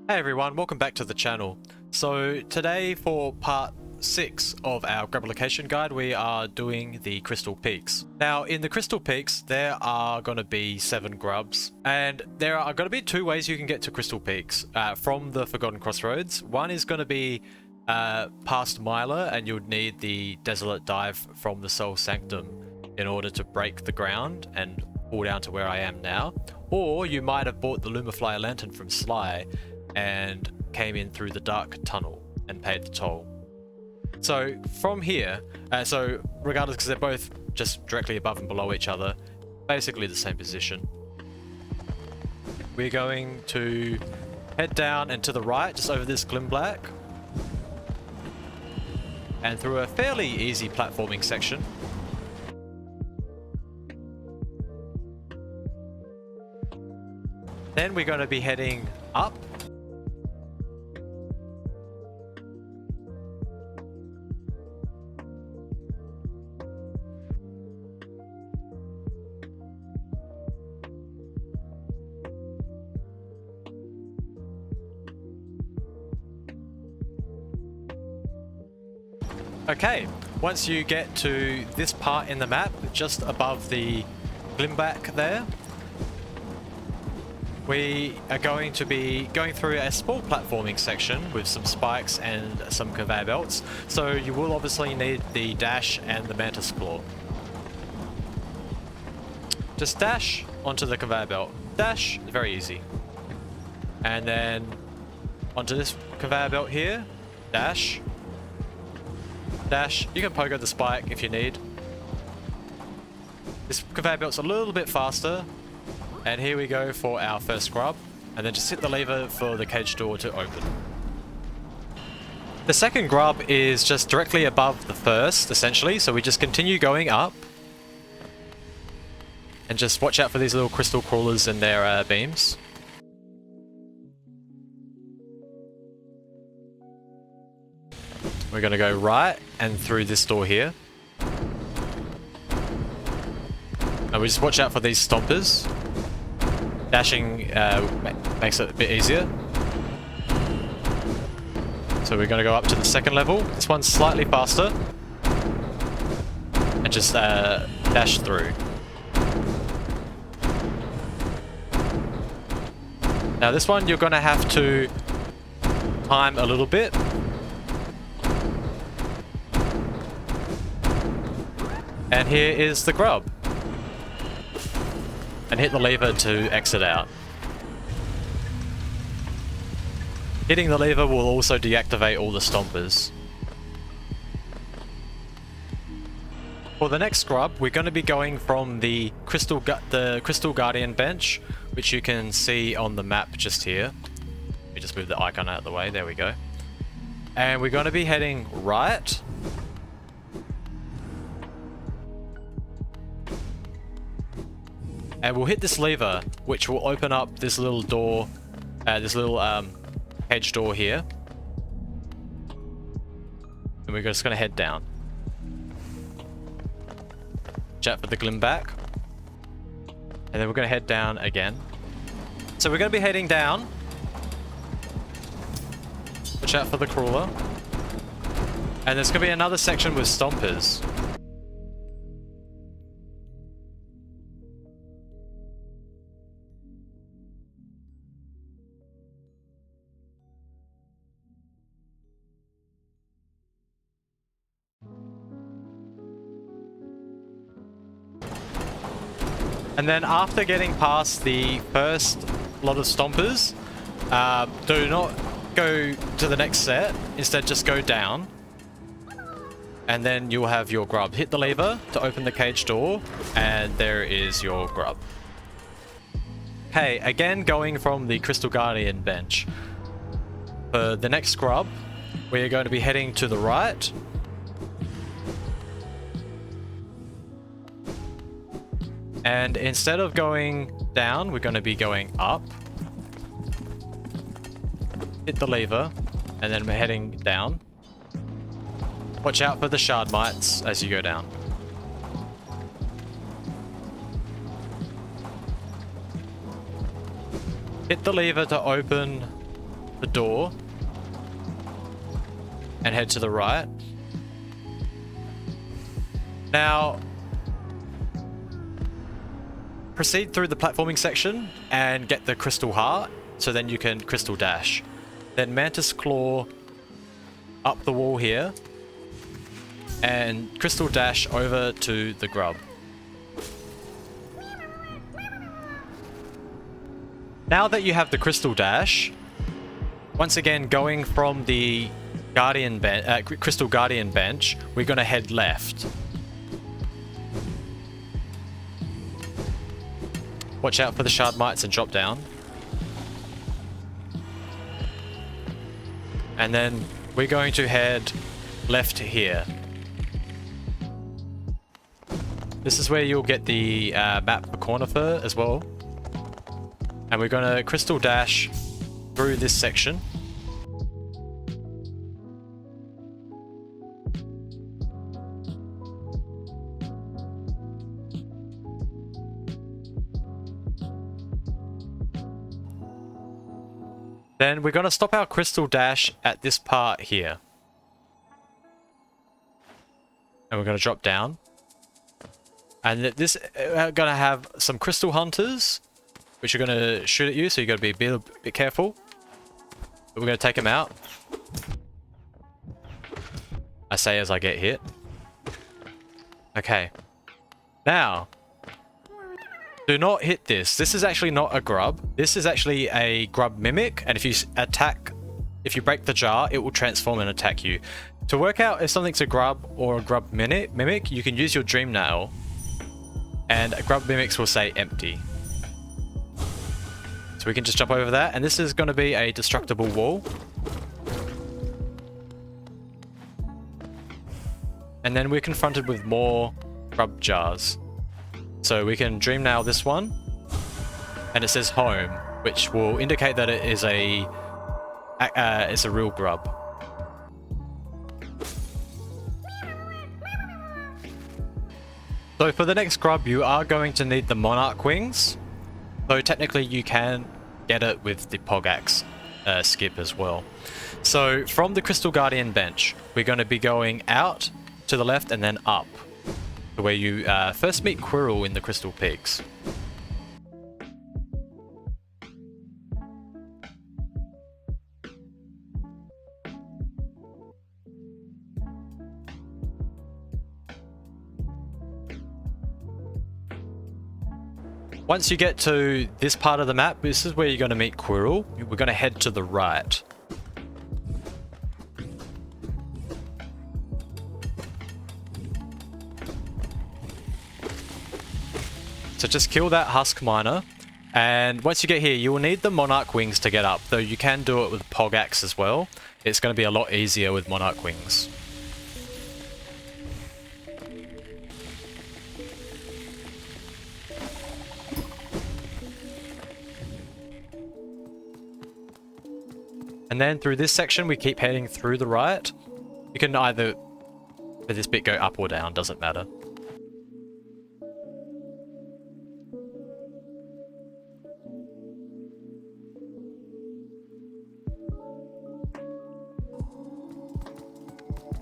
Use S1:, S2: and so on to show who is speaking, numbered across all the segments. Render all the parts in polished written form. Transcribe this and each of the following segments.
S1: Hey everyone, welcome back to the channel. So today for part 6 of our Grub location guide, we are doing the Crystal Peaks. Now in the Crystal Peaks there are going to be 7 grubs, and there are going to be 2 ways you can get to Crystal Peaks from the Forgotten Crossroads. One is going to be past Myla, and you'd need the Desolate Dive from the Soul Sanctum in order to break the ground and fall down to where I am now. Or you might have bought the Lumaflyer Lantern from Sly and came in through the dark tunnel and paid the toll. So from here, so regardless, because they're both just directly above and below each other, basically the same position, we're going to head down and to the right, just over this Glimblack, and through a fairly easy platforming section. Then we're going to be heading up. Okay, once you get to this part in the map, just above the Glimback there, we are going to be going through a small platforming section with some spikes and some conveyor belts, so you will obviously need the dash and the mantis claw. Just dash onto the conveyor belt. Dash, very easy. And then onto this conveyor belt here, dash. Dash. You can pogo the spike if you need. This conveyor belt's a little bit faster. And here we go for our first grub. And then just hit the lever for the cage door to open. The second grub is just directly above the first, essentially. So we just continue going up. And just watch out for these little crystal crawlers and their beams. We're going to go right and through this door here. And we just watch out for these stompers. Dashing makes it a bit easier. So we're going to go up to the second level. This one's slightly faster. And just dash through. Now this one you're going to have to time a little bit. And here is the grub. And hit the lever to exit out. Hitting the lever will also deactivate all the stompers. For the next grub, we're going to be going from the Crystal Guardian bench, which you can see on the map just here. Let me just move the icon out of the way, there we go. And we're going to be heading right. And we'll hit this lever, which will open up this little door, this little hedge door here. And we're just going to head down. Chat for the Glimback. And then we're going to head down again. So we're going to be heading down. Watch out for the crawler. And there's going to be another section with stompers. And then after getting past the first lot of stompers, do not go to the next set. Instead, just go down. And then you'll have your grub. Hit the lever to open the cage door, and there is your grub. Okay, again going from the Crystal Guardian bench. For the next grub, we are going to be heading to the right. And instead of going down, we're going to be going up. Hit the lever, and then we're heading down. Watch out for the shard mites as you go down. Hit the lever to open the door and head to the right. Now, proceed through the platforming section and get the crystal heart, so then you can crystal dash. Then mantis claw up the wall here and crystal dash over to the grub. Now that you have the crystal dash, once again going from the crystal guardian bench, we're going to head left. Watch out for the shard mites and drop down. And then we're going to head left here. This is where you'll get the map for Cornifer as well. And we're going to crystal dash through this section. Then we're going to stop our crystal dash at this part here. And we're going to drop down. And this going to have some crystal hunters, which are going to shoot at you, so you got to be a bit careful. But we're going to take them out. I say as I get hit. Okay. Now, do not hit this. This is actually not a grub. This is actually a grub mimic, and if you break the jar, it will transform and attack you. To work out if something's a grub or a grub mimic, you can use your dream nail, and grub mimics will say empty. So we can just jump over that, and this is going to be a destructible wall. And then we're confronted with more grub jars. So we can dream nail this one, and it says home, which will indicate that it is it's a real grub. So for the next grub, you are going to need the monarch wings. So technically you can get it with the Pogax skip as well. So from the Crystal Guardian bench, we're going to be going out to the left and then up, where you first meet Quirrell in the Crystal Peaks. Once you get to this part of the map, this is where you're going to meet Quirrell. We're going to head to the right. So just kill that husk miner, and once you get here, you will need the monarch wings to get up, though you can do it with Pogax as well. It's going to be a lot easier with monarch wings. And then through this section, we keep heading through the right. You can either, for this bit, go up or down, doesn't matter.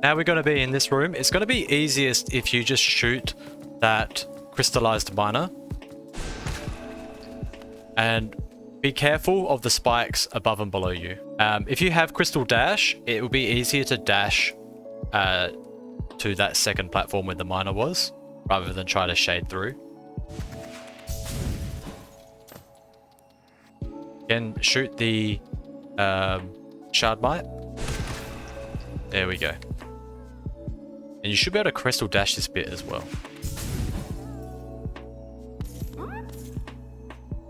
S1: Now we're going to be in this room. It's going to be easiest if you just shoot that crystallized miner. And be careful of the spikes above and below you. If you have Crystal Dash, it will be easier to dash to that second platform where the miner was, rather than try to shade through. Again, shoot the shard mite. There we go. And you should be able to Crystal Dash this bit as well.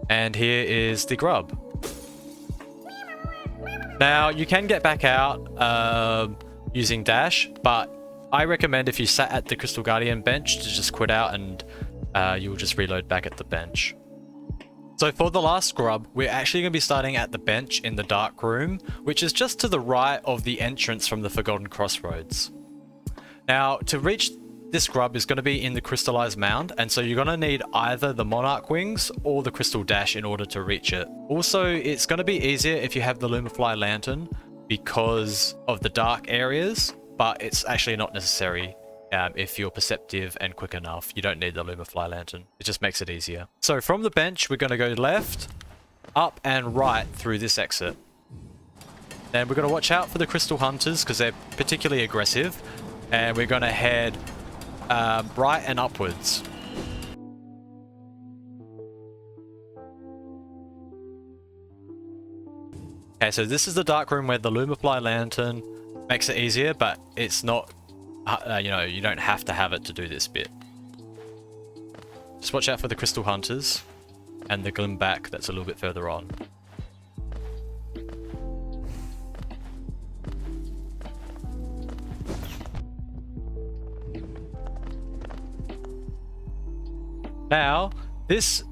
S1: And here is the grub. Now, you can get back out using dash, but I recommend if you sat at the Crystal Guardian bench to just quit out, and you'll just reload back at the bench. So for the last grub, we're actually going to be starting at the bench in the dark room, which is just to the right of the entrance from the Forgotten Crossroads. Now, to reach this grub is going to be in the crystallized mound, and so you're going to need either the monarch wings or the crystal dash in order to reach it. Also, it's going to be easier if you have the lumafly lantern because of the dark areas, but it's actually not necessary if you're perceptive and quick enough. You don't need the lumafly lantern. It just makes it easier. So from the bench, we're going to go left, up and right through this exit. Then we're going to watch out for the crystal hunters because they're particularly aggressive, and we're going to head right and upwards. Okay, so this is the dark room where the lumafly lantern makes it easier, but it's not, you know, you don't have to have it to do this bit. Just watch out for the crystal hunters and the glim back that's a little bit further on. Now, this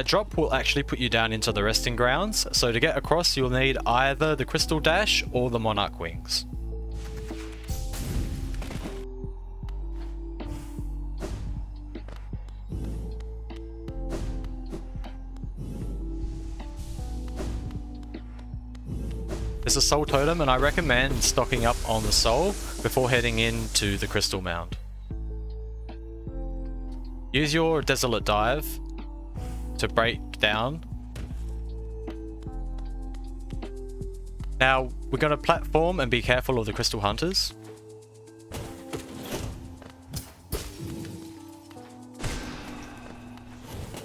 S1: drop will actually put you down into the resting grounds, so to get across you'll need either the crystal dash or the monarch wings. There's a soul totem, and I recommend stocking up on the soul before heading into the crystal mound. Use your desolate dive to break down. Now, we're going to platform and be careful of the crystal hunters.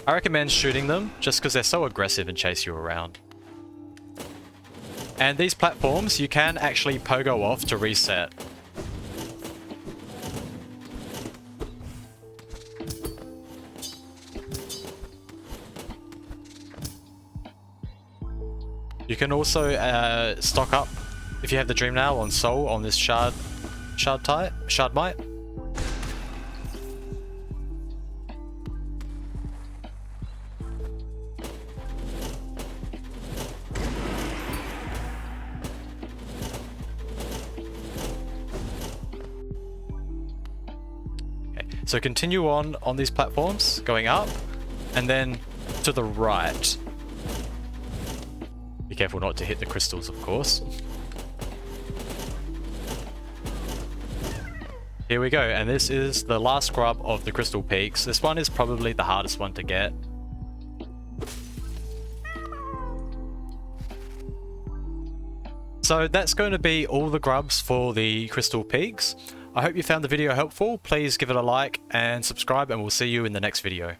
S1: I recommend shooting them just because they're so aggressive and chase you around. And these platforms, you can actually pogo off to reset. You can also stock up, if you have the Dream Nail, on Soul on this Shard Might. Okay, so continue on these platforms, going up, and then to the right. Be careful not to hit the crystals, of course. Here we go, and this is the last scrub of the Crystal Peaks. This one is probably the hardest one to get. So that's going to be all the grubs for the Crystal Peaks. I hope you found the video helpful. Please give it a like and subscribe, and we'll see you in the next video.